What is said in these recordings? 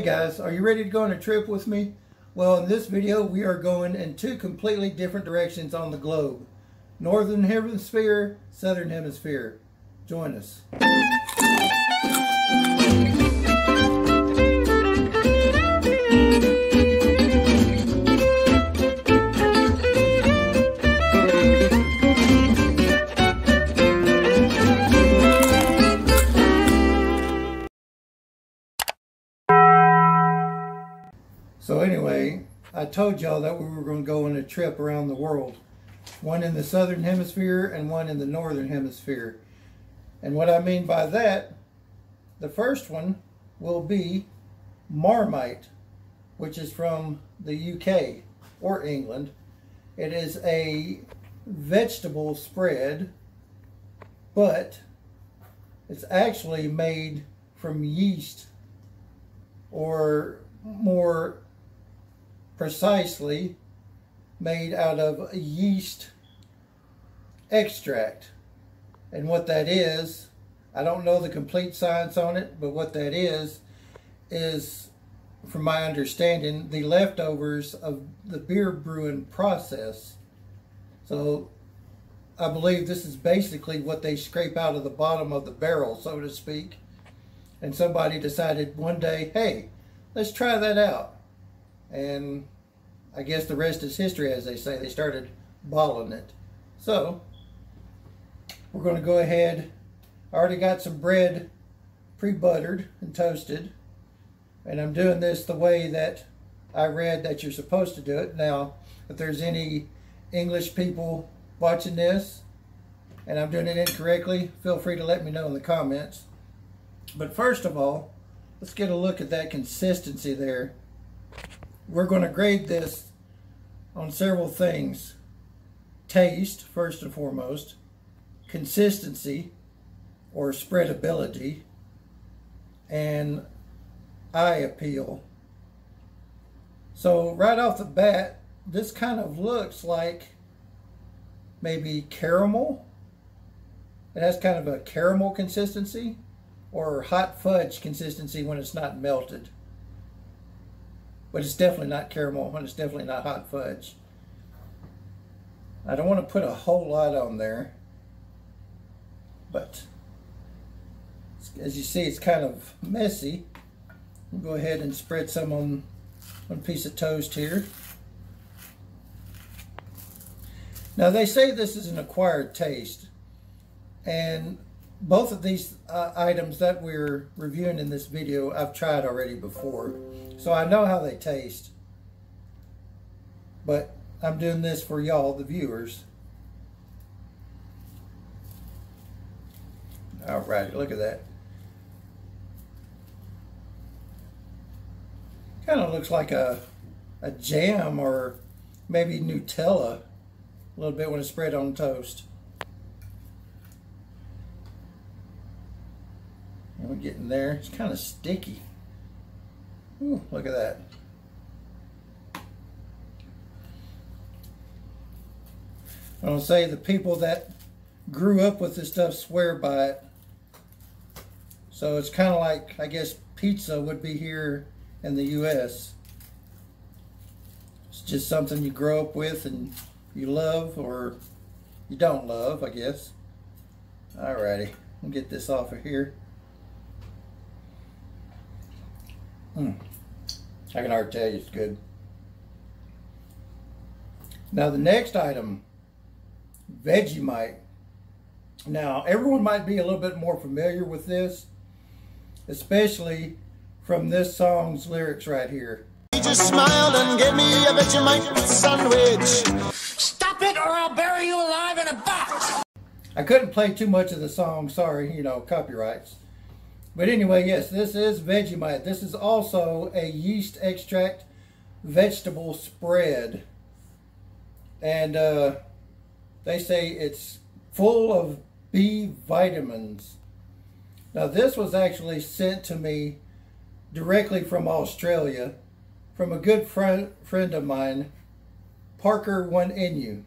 guys, are you ready to go on a trip with me? Well, in this video we are going in two completely different directions on the globe. Northern Hemisphere, Southern Hemisphere. Join us. So anyway, I told y'all that we were going to go on a trip around the world. One in the Southern Hemisphere and one in the Northern Hemisphere. And what I mean by that, the first one will be Marmite, which is from the UK or England. It is a vegetable spread, but it's actually made from yeast, or more precisely made out of yeast extract. And what that is, I don't know the complete science on it, but what that is from my understanding, the leftovers of the beer brewing process. So I believe this is basically what they scrape out of the bottom of the barrel, so to speak. And somebody decided one day, hey, let's try that out. And I guess the rest is history, as they say. They started bottling it. So we're going to go ahead. I already got some bread pre-buttered and toasted. And I'm doing this the way that I read that you're supposed to do it. Now, if there's any English people watching this and I'm doing it incorrectly, feel free to let me know in the comments. But first of all, let's get a look at that consistency there. We're going to grade this on several things. Taste, first and foremost. Consistency, or spreadability. And eye appeal. So right off the bat, this kind of looks like maybe caramel. It has kind of a caramel consistency, or hot fudge consistency when it's not melted. But it's definitely not caramel, and it's definitely not hot fudge. I don't want to put a whole lot on there, but as you see, it's kind of messy. We'll go ahead and spread some on one piece of toast here. Now they say this is an acquired taste, and both of these items that we're reviewing in this video, I've tried already before. So I know how they taste. But I'm doing this for y'all, the viewers. Alright, look at that. Kind of looks like a jam, or maybe Nutella a little bit when it's spread on toast. And we're getting there. It's kind of sticky. Ooh, look at that. I don't say the people that grew up with this stuff swear by it. So it's kind of like, I guess, pizza would be here in the US. It's just something you grow up with and you love, or you don't love, I guess. Alrighty, we'll get this off of here. I can already tell you it's good. Now the next item, Vegemite. Now everyone might be a little bit more familiar with this, especially from this song's lyrics right here. He just smiled and gave me a Vegemite sandwich. Stop it or I'll bury you alive in a box. I couldn't play too much of the song, sorry, you know, copyrights. But anyway, yes, this is Vegemite. This is also a yeast extract vegetable spread. And they say it's full of B vitamins. Now this was actually sent to me directly from Australia, from a good friend of mine, Parker One Inu.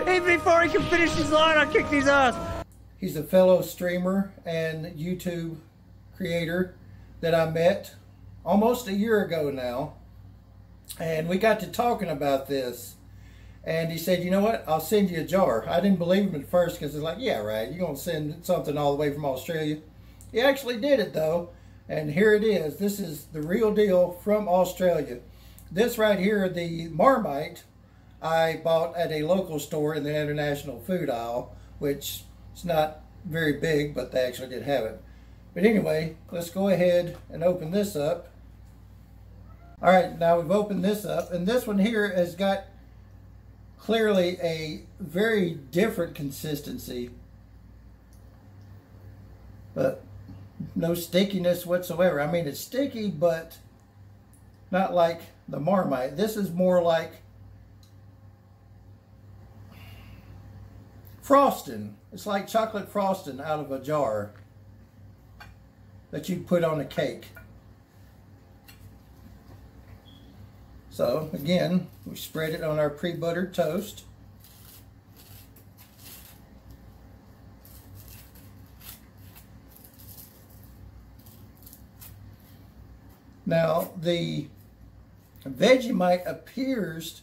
Even before he can finish his line, I kicked his ass. He's a fellow streamer and YouTube creator that I met almost a year ago now. And we got to talking about this. And he said, you know what, I'll send you a jar. I didn't believe him at first because it's like, yeah, right, you're going to send something all the way from Australia. He actually did it, though. And here it is. This is the real deal from Australia. This right here, the Marmite, I bought at a local store in the international food aisle, which is not very big, but they actually did have it. But anyway, let's go ahead and open this up. All right, now we've opened this up, and this one here has got clearly a very different consistency, but no stickiness whatsoever. I mean, it's sticky, but not like the Marmite. This is more like frosting. It's like chocolate frosting out of a jar that you put on a cake. So again, we spread it on our pre-buttered toast. Now the Vegemite appears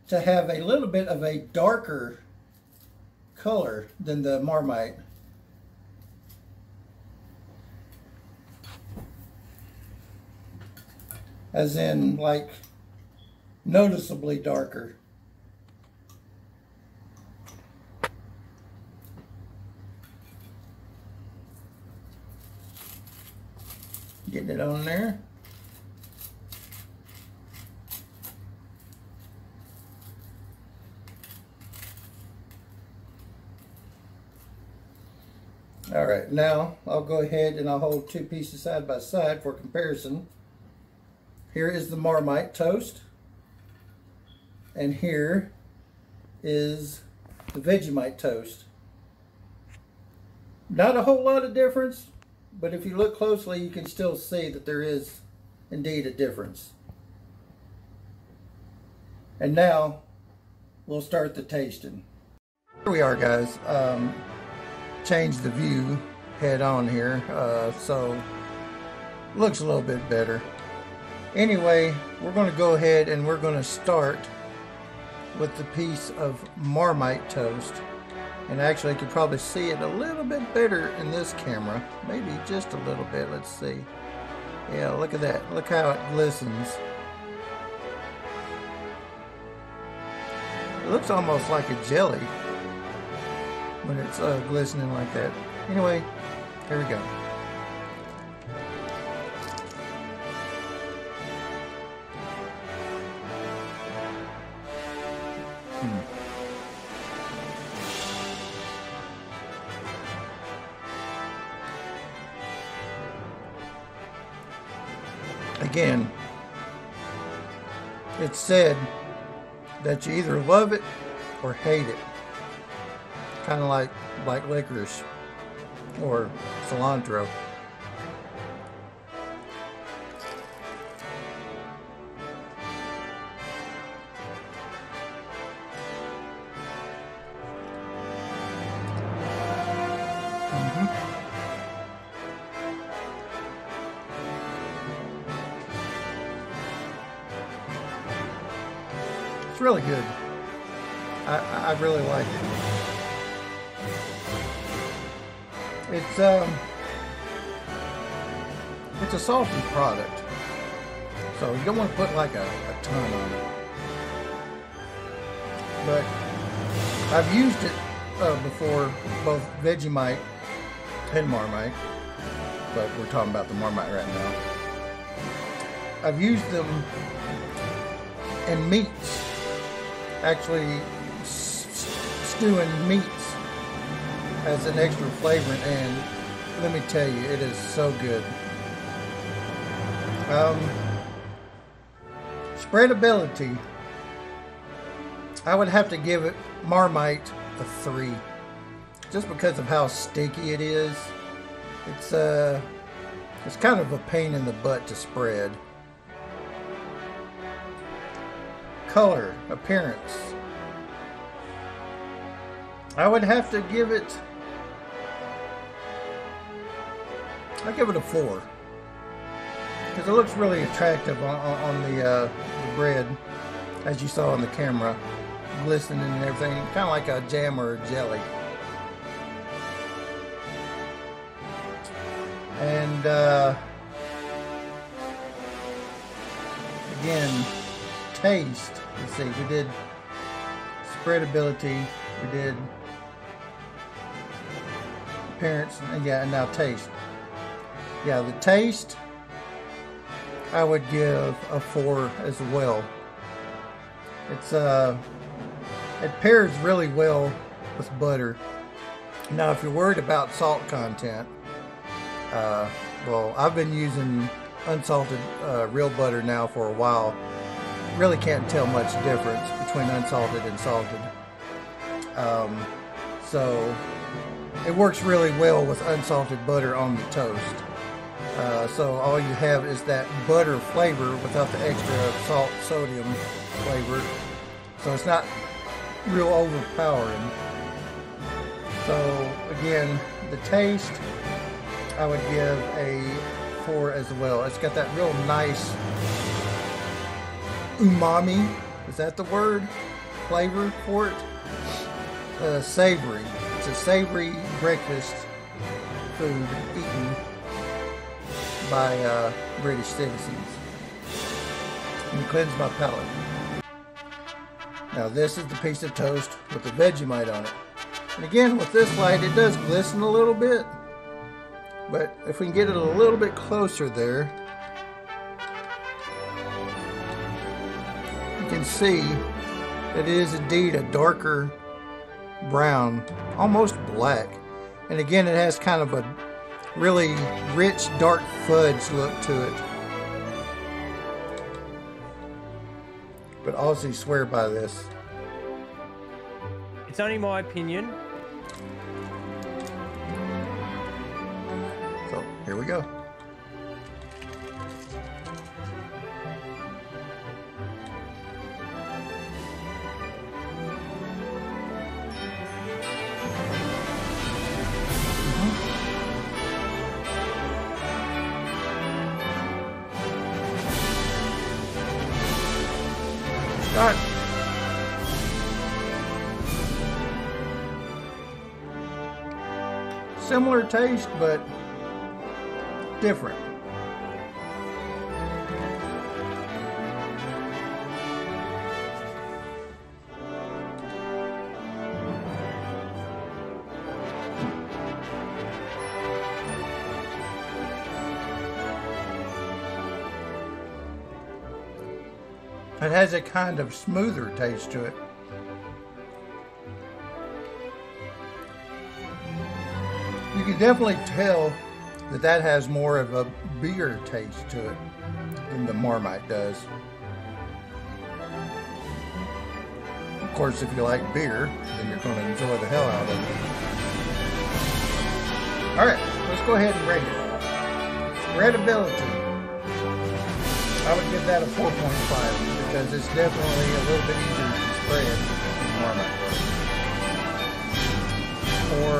to have a little bit of a darker color than the Marmite. As in, like, noticeably darker. Getting it on there. All right, now I'll go ahead and I'll hold two pieces side by side for comparison. Here is the Marmite toast, and here is the Vegemite toast. Not a whole lot of difference, but if you look closely, you can still see that there is indeed a difference. And now we'll start the tasting. Here we are, guys. Change the view head on here, so looks a little bit better. Anyway, we're going to go ahead and we're going to start with the piece of Marmite toast. And actually, you can probably see it a little bit better in this camera. Maybe just a little bit. Let's see. Yeah, look at that. Look how it glistens. It looks almost like a jelly when it's glistening like that. Anyway, here we go. Again, it's said that you either love it or hate it. Kind of like black licorice or cilantro. It's really good. I really like it. It's a salty product, so you don't want to put like a ton on it. But I've used it before, both Vegemite and Marmite, but we're talking about the Marmite right now. I've used them in meats, actually stewing meats as an extra flavor, and let me tell you, it is so good. Spreadability, I would have to give it Marmite a 3, just because of how sticky it is. It's kind of a pain in the butt to spread. color, appearance, I would have to give it, I'll give it a 4. Because it looks really attractive on the bread, as you saw on the camera, glistening and everything, kind of like a jam or a jelly. And again, taste. Let's see, we did spreadability, we did appearance, and yeah, and now taste. Yeah, the taste, I would give a 4 as well. It's it pairs really well with butter. Now, if you're worried about salt content, well, I've been using unsalted real butter now for a while. Really can't tell much difference between unsalted and salted. So it works really well with unsalted butter on the toast. So all you have is that butter flavor without the extra salt sodium flavor. So it's not real overpowering. So again, the taste, I would give a 4 as well. It's got that real nice umami, is that the word? Flavor for it? Savory. It's a savory breakfast food eaten by British citizens. And cleanse my palate. Now this is the piece of toast with the Vegemite on it. And again, with this light, it does glisten a little bit. But if we can get it a little bit closer there, you can see that it is indeed a darker brown, almost black. And again, it has kind of a really rich, dark fudge look to it. But Aussies swear by this. It's only my opinion. So, here we go. Got similar taste, but different. It has a kind of smoother taste to it. You can definitely tell that that has more of a beer taste to it than the Marmite does. Of course, if you like beer, then you're going to enjoy the hell out of it. Alright, let's go ahead and rate it. Spreadability. I would give that a 4.5 because it's definitely a little bit easier to spread than Marmite. For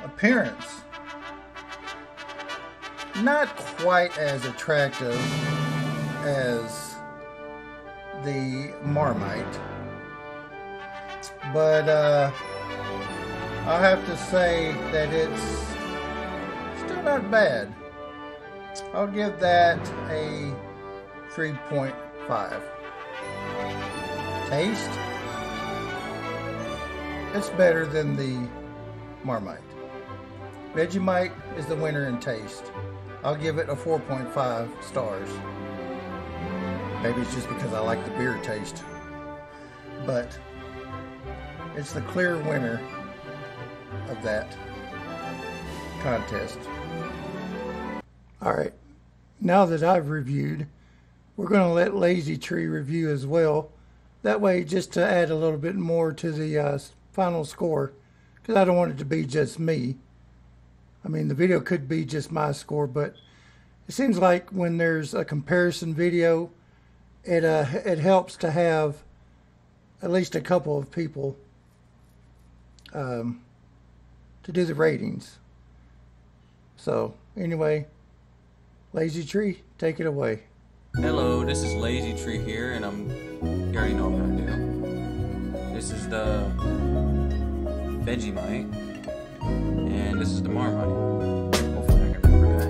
appearance, not quite as attractive as the Marmite, but I'll have to say that it's still not bad. I'll give that a 3.5. Taste, it's better than the Marmite. Vegemite is the winner in taste. I'll give it a 4.5 stars. Maybe it's just because I like the beer taste. But it's the clear winner of that contest. Alright, now that I've reviewed, we're going to let Lazy Tree review as well. That way, just to add a little bit more to the final score. Because I don't want it to be just me. I mean, the video could be just my score, but it seems like when there's a comparison video, it helps to have at least a couple of people to do the ratings. So anyway, Lazy Tree, take it away. Hello, this is Lazy Tree here, and you already know what I'm gonna do. This is the Vegemite, and this is the Marmite. Hopefully I can remember that.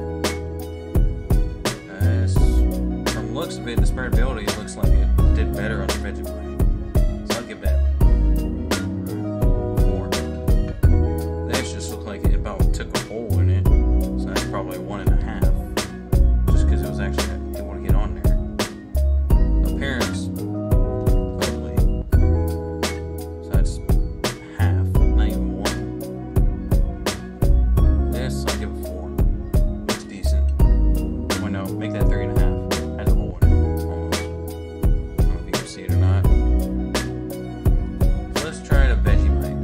From looks of it, the spreadability, it looks like it did better on the Vegemite. So I'll give that 4. This just looked like it about took a hole in it, so that's probably 1.5. Just because it was actually able to get on there. Appearance, ugly. So that's half, not even 1. This, I'll give it 4. It's decent. Well, no, make that 3.5. Has a hole in it, almost. I don't know if you can see it or not. So let's try the Vegemite.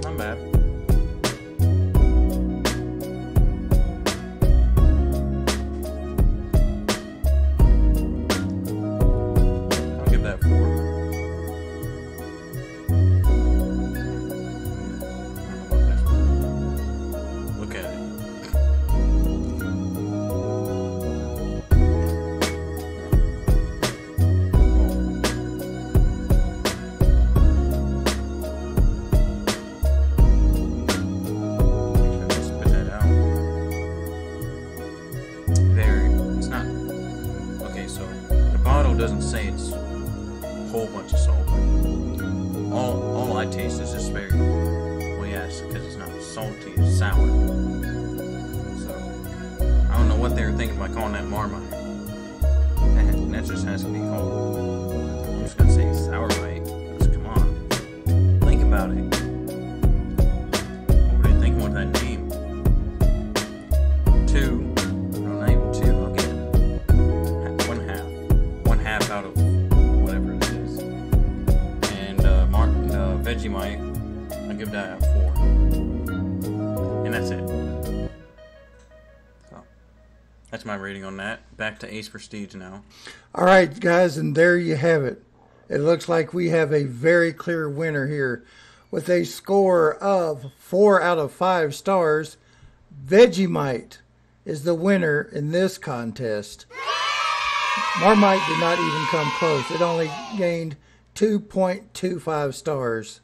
Not bad. I'll give that 4. I don't know about this one. Look at it. Spit that out. It's not. Okay, so the bottle doesn't say it's a whole bunch of salt. All I taste is just very, well, yes, because it's not salty, it's sour. So I don't know what they were thinking by calling that Marmite. That just has to be called. I'm just gonna say Sourmite. Because come on, think about it. What were they thinking with that name? 2. No, not even 2. I'll give it 1/2. 1/2 out of whatever it is. And Vegemite, I'll give that a 4. And that's it. So that's my rating on that. Back to Ace Prestige now. All right, guys, and there you have it. It looks like we have a very clear winner here with a score of 4 out of 5 stars. Vegemite is the winner in this contest. Marmite did not even come close. It only gained 2.25 stars.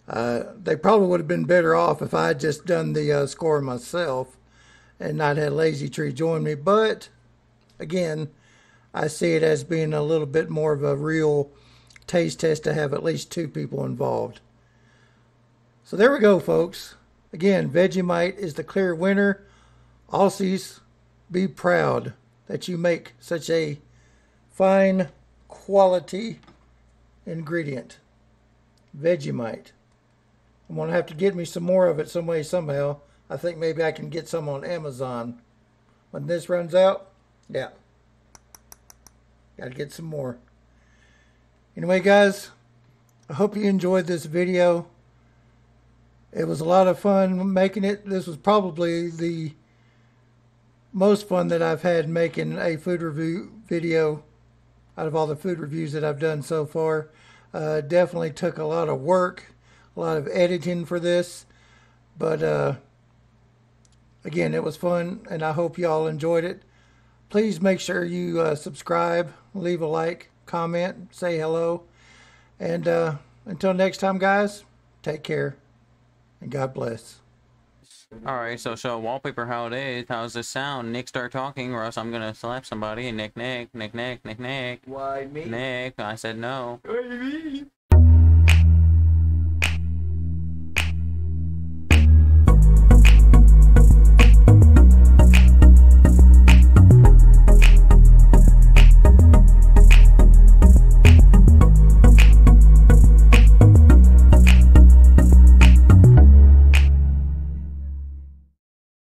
They probably would have been better off if I had just done the score myself and not had Lazy Tree join me. But, again, I see it as being a little bit more of a real taste test to have at least 2 people involved. So there we go, folks. Again, Vegemite is the clear winner. Aussies, be proud that you make such a fine quality ingredient. Vegemite. I'm going to have to get me some more of it some way, somehow. I think maybe I can get some on Amazon. When this runs out, yeah. Got to get some more. Anyway, guys, I hope you enjoyed this video. It was a lot of fun making it. This was probably the most fun that I've had making a food review video out of all the food reviews that I've done so far. Definitely took a lot of work, a lot of editing for this, but again, it was fun, and I hope y'all enjoyed it. Please make sure you subscribe, leave a like, comment, say hello, and until next time, guys, take care, and God bless. Alright, so show wallpaper how it is. How's this sound? Nick, start talking, or else I'm gonna slap somebody. Nick. Why me? Nick, I said no. What do you mean?